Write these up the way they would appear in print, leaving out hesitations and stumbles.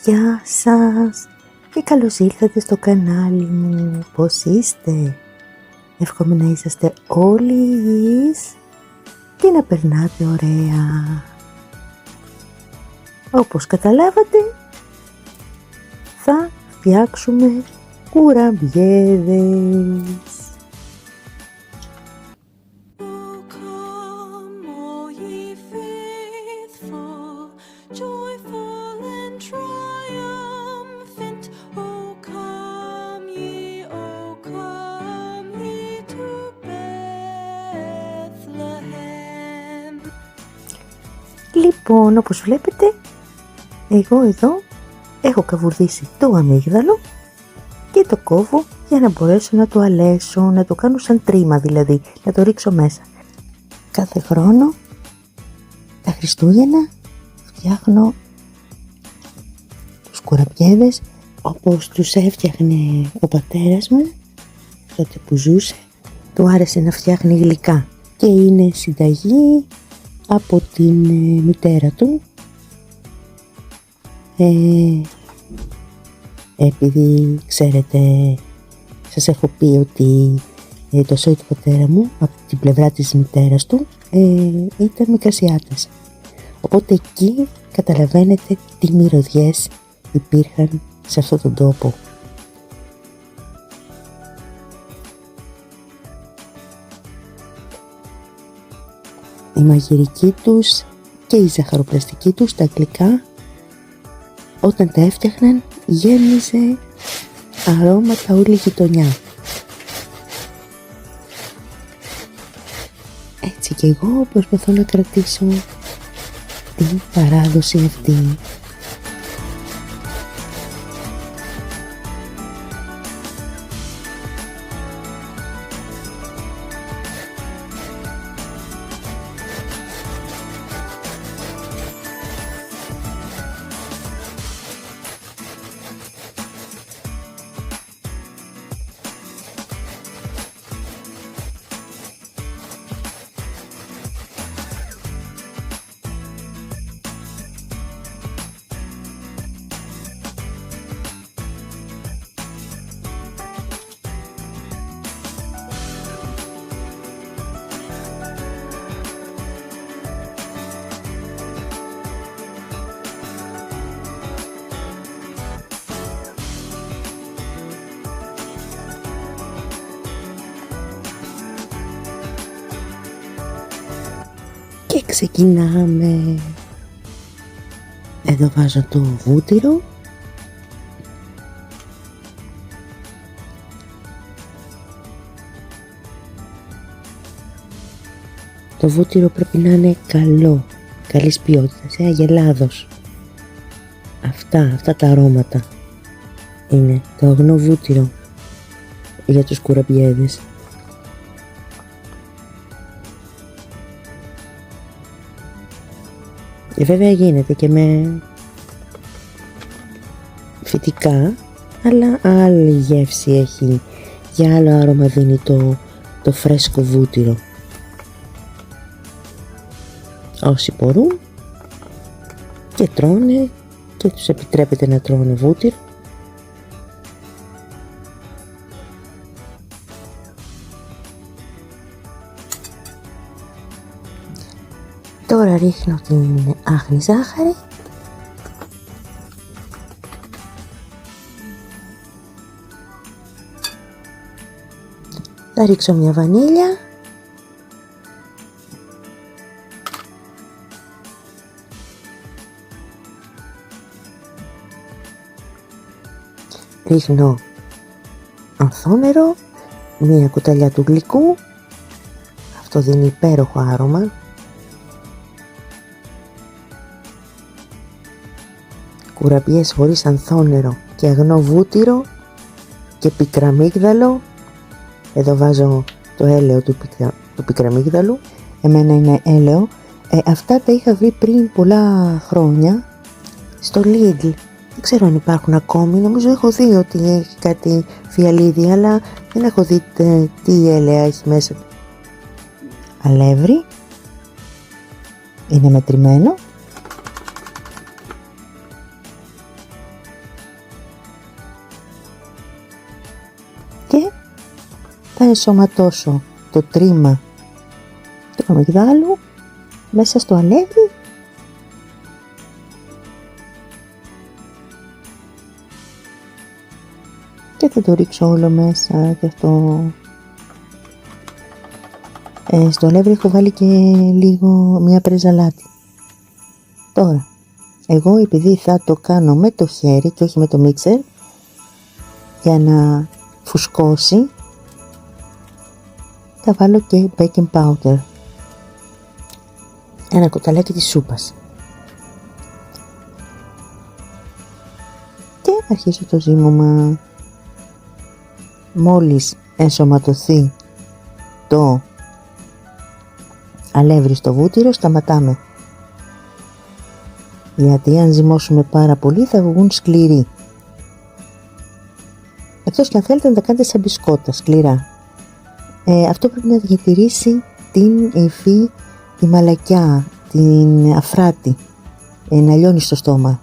Γεια σας και καλώς ήρθατε στο κανάλι μου. Πώς είστε? Εύχομαι να είσαστε όλοι υγιείς και να περνάτε ωραία. Όπως καταλάβατε, θα φτιάξουμε κουραμπιέδες. Λοιπόν, όπως βλέπετε, εγώ εδώ έχω καβουρδίσει το αμύγδαλο και το κόβω για να μπορέσω να το αλέσω, να το κάνω σαν τρίμα δηλαδή, να το ρίξω μέσα. Κάθε χρόνο, τα Χριστούγεννα, φτιάχνω τους κουραμπιέδες όπως τους έφτιαχνε ο πατέρας μου τότε που ζούσε. Του άρεσε να φτιάχνει γλυκά και είναι συνταγή από την μητέρα του, επειδή ξέρετε, σας έχω πει ότι το σόι του πατέρα μου από την πλευρά της μητέρας του ήταν Μικρασιάτας, οπότε εκεί καταλαβαίνετε τι μυρωδιές υπήρχαν σε αυτόν τον τόπο. Η μαγειρική τους και η ζαχαροπλαστική τους, τα γλυκά, όταν τα έφτιαχναν γέμιζε αρώματα όλη η γειτονιά. Έτσι και εγώ προσπαθώ να κρατήσω την παράδοση αυτή. Και ξεκινάμε. Εδώ βάζω το βούτυρο. Το βούτυρο πρέπει να είναι καλό, καλής ποιότητας, αγελάδος. Αυτά τα αρώματα είναι το αγνό βούτυρο για τους κουραμπιέδες. Βέβαια γίνεται και με φυτικά, αλλά άλλη γεύση έχει και άλλο άρωμα δίνει το φρέσκο βούτυρο. Όσοι μπορούν και τρώνε και τους επιτρέπεται να τρώνε βούτυρο, τώρα ρίχνω την άχνη ζάχαρη. Θα ρίξω μια βανίλια. Ρίχνω ανθό, μια κουταλιά του γλυκού. Αυτό δίνει υπέροχο άρωμα. Κουραμπιές χωρίς ανθόνερο και αγνό βούτυρο και πικραμύγδαλο. Εδώ βάζω το έλαιο του πικραμύγδαλου. Εμένα είναι έλαιο. Αυτά τα είχα βρει πριν πολλά χρόνια στο Lidl. Δεν ξέρω αν υπάρχουν ακόμη. Νομίζω έχω δει ότι έχει κάτι φιαλίδι, αλλά δεν έχω δει τι έλαια έχει μέσα. Αλεύρι. Είναι μετρημένο. θα ενσωματώσω το τρίμα του αμυγδάλου μέσα στο αλεύρι και θα το ρίξω όλο μέσα και αυτό. Στο αλεύρι έχω βάλει και λίγο μία πρέζα αλάτι. Τώρα, εγώ επειδή θα το κάνω με το χέρι και όχι με το μίξερ για να φουσκώσει, θα βάλω και baking powder, ένα κοταλάκι της σούπας, και αρχίζω το ζύμωμα. Μόλις ενσωματωθεί το αλεύρι στο βούτυρο, σταματάμε, γιατί αν ζυμώσουμε πάρα πολύ θα βγουν σκληροί, εκτός και αν θέλετε να τα κάνετε σαν μπισκότα σκληρά. Αυτό πρέπει να διατηρήσει την υφή, τη μαλακιά, την αφράτη, να λιώνει στο στόμα.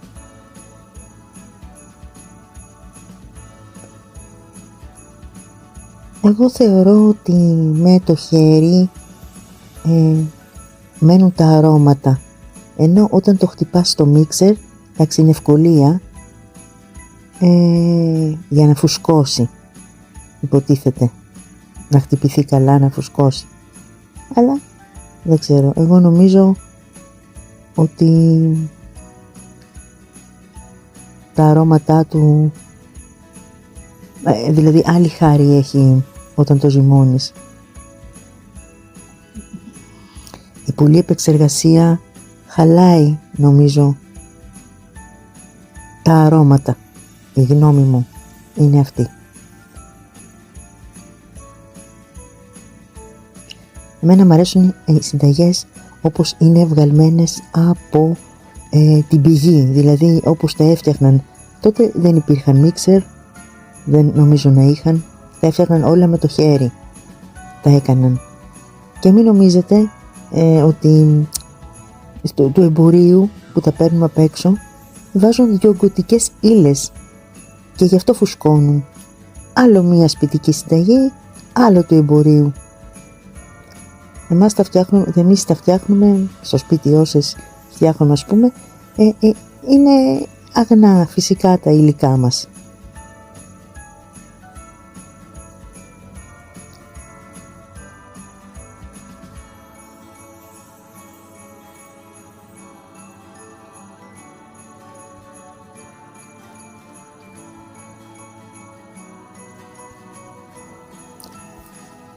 Εγώ θεωρώ ότι με το χέρι μένουν τα αρώματα, ενώ όταν το χτυπάς στο μίξερ, εντάξει, είναι ευκολία για να φουσκώσει, υποτίθεται, να χτυπηθεί καλά, να φουσκώσει, αλλά δεν ξέρω, εγώ νομίζω ότι τα αρώματά του, δηλαδή άλλη χάρη έχει όταν το ζυμώνεις. Η πολλή επεξεργασία χαλάει, νομίζω, τα αρώματα. Η γνώμη μου είναι αυτή. Εμένα μου αρέσουν οι συνταγές όπως είναι βγαλμένες από την πηγή, δηλαδή όπως τα έφτιαχναν. Τότε δεν υπήρχαν μίξερ, δεν νομίζω να είχαν, τα έφτιαχναν όλα με το χέρι, τα έκαναν. Και μην νομίζετε ότι του εμπορίου που τα παίρνουμε απ' έξω βάζουν γιογκωτικές ύλες και γι' αυτό φουσκώνουν. Άλλο μία σπιτική συνταγή, άλλο του εμπορίου. Εμείς τα φτιάχνουμε στο σπίτι, όσες φτιάχνουμε, ας πούμε, είναι αγνά φυσικά τα υλικά μας.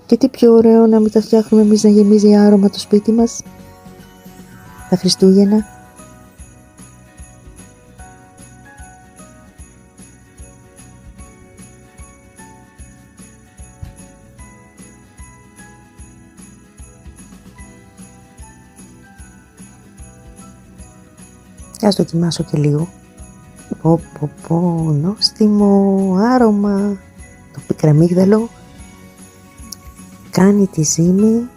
Και τι πιο ωραίο να μην τα φτιάχνουμε εμείς, να γεμίζει άρωμα το σπίτι μας τα Χριστούγεννα. Ας δοκιμάσω και λίγο. Νόστιμο άρωμα. Το πικραμίγδαλο κάνει τη ζύμη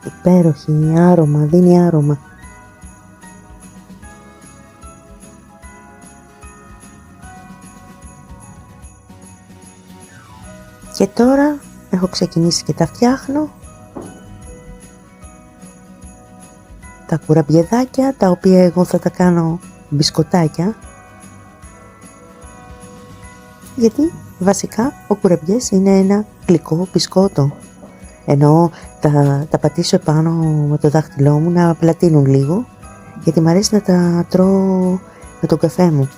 υπέροχη, άρωμα, δίνει άρωμα. Και τώρα έχω ξεκινήσει και τα φτιάχνω. Τα κουραμπιεδάκια, τα οποία εγώ θα τα κάνω μπισκοτάκια, γιατί βασικά ο κουραμπιές είναι ένα γλυκό μπισκότο, ενώ τα πατήσω επάνω με το δάχτυλό μου να πλατείνουν λίγο, γιατί μου αρέσει να τα τρώω με τον καφέ μου.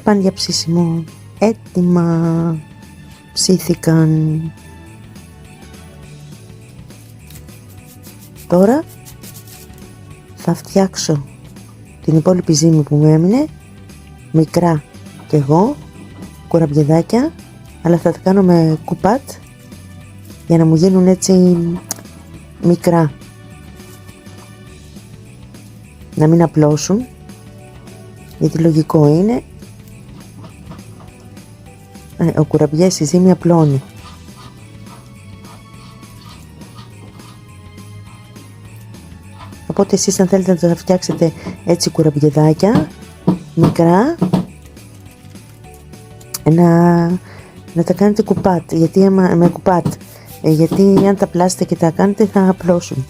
Πάνε για ψήσιμο, έτοιμα, ψήθηκαν. Τώρα θα φτιάξω την υπόλοιπη ζύμη που μου έμεινε, μικρά κι εγώ, κουραμπιεδάκια, αλλά θα τα κάνω με κουπάτ για να μου γίνουν έτσι μικρά, να μην απλώσουν, γιατί λογικό είναι ο κουραμπιές η ζύμη απλώνει. Οπότε εσείς αν θέλετε να τα φτιάξετε έτσι κουραμπιεδάκια μικρά, να τα κάνετε κουπάτ, με κουπάτ, γιατί αν τα πλάσετε και τα κάνετε θα απλώσουν.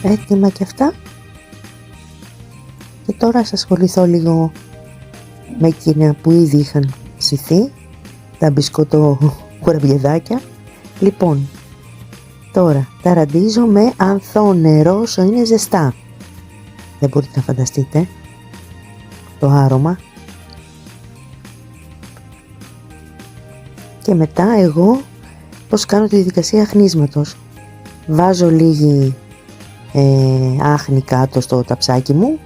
Έτοιμα και αυτά. Και τώρα θα ασχοληθώ λίγο με εκείνα που ήδη είχαν ψηθεί, τα μπισκότο κουραμπιεδάκια. Λοιπόν, τώρα τα ραντίζω με ανθό νερό όσο είναι ζεστά. Δεν μπορείτε να φανταστείτε το άρωμα. Και μετά εγώ πώς κάνω τη διαδικασία αχνίσματος. Βάζω λίγη άχνη κάτω στο ταψάκι μου,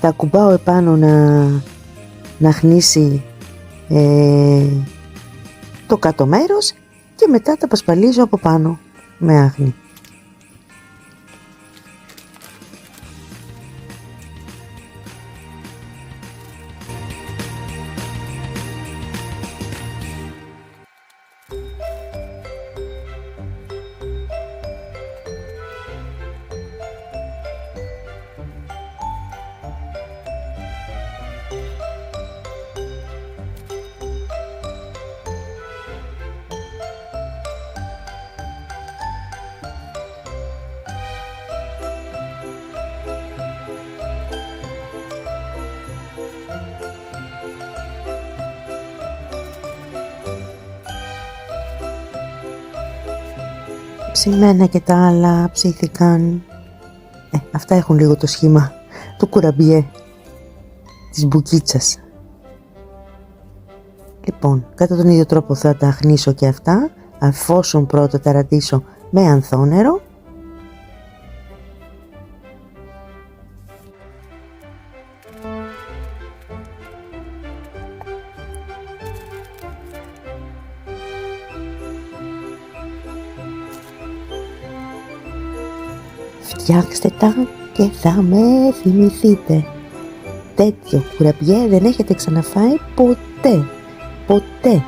τα κουμπάω επάνω να αχνίσει το κάτω μέρος και μετά τα πασπαλίζω από πάνω με άχνη. Ψημένα και τα άλλα ψήθηκαν. Αυτά έχουν λίγο το σχήμα του κουραμπιέ, της μπουκίτσας. Λοιπόν, κατά τον ίδιο τρόπο θα τα αχνίσω και αυτά, αφόσον πρώτα τα ραντίσω με ανθό νερό. Φτιάξτε τα και θα με θυμηθείτε. Τέτοιο κουραμπιέ δεν έχετε ξαναφάει ποτέ. Ποτέ.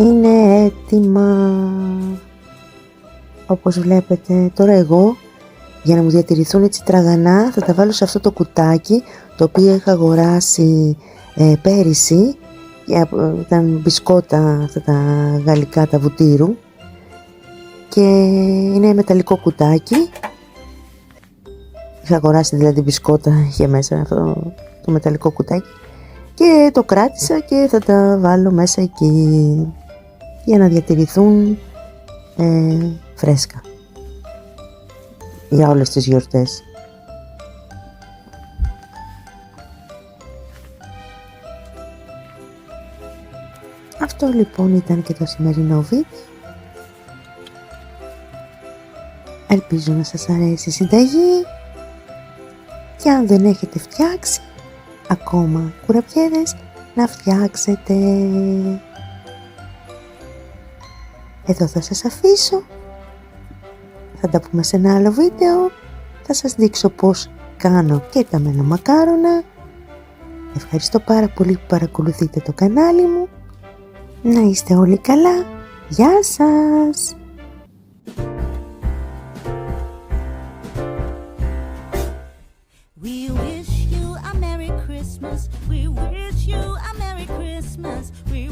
Είναι έτοιμα. Όπως βλέπετε τώρα εγώ, για να μου διατηρηθούν έτσι τραγανά, θα τα βάλω σε αυτό το κουτάκι, το οποίο είχα αγοράσει πέρυσι. Ήταν μπισκότα αυτά τα γαλλικά, τα βουτύρου, και είναι μεταλλικό κουτάκι. Είχα αγοράσει δηλαδή μπισκότα, είχε μέσα αυτό το μεταλλικό κουτάκι και το κράτησα και θα τα βάλω μέσα εκεί για να διατηρηθούν φρέσκα για όλες τις γιορτές. Αυτό λοιπόν ήταν και το σημερινό βίντεο. Ελπίζω να σας αρέσει η συνταγή, και αν δεν έχετε φτιάξει ακόμα κουραμπιέδες, να φτιάξετε. Εδώ θα σας αφήσω, θα τα πούμε σε ένα άλλο βίντεο, θα σας δείξω πώς κάνω και τα μελομακάρονα Ευχαριστώ πάρα πολύ που παρακολουθείτε το κανάλι μου. Να είστε όλοι καλά. Γεια σας! We wish you a Merry Christmas. We wish you a Merry Christmas. We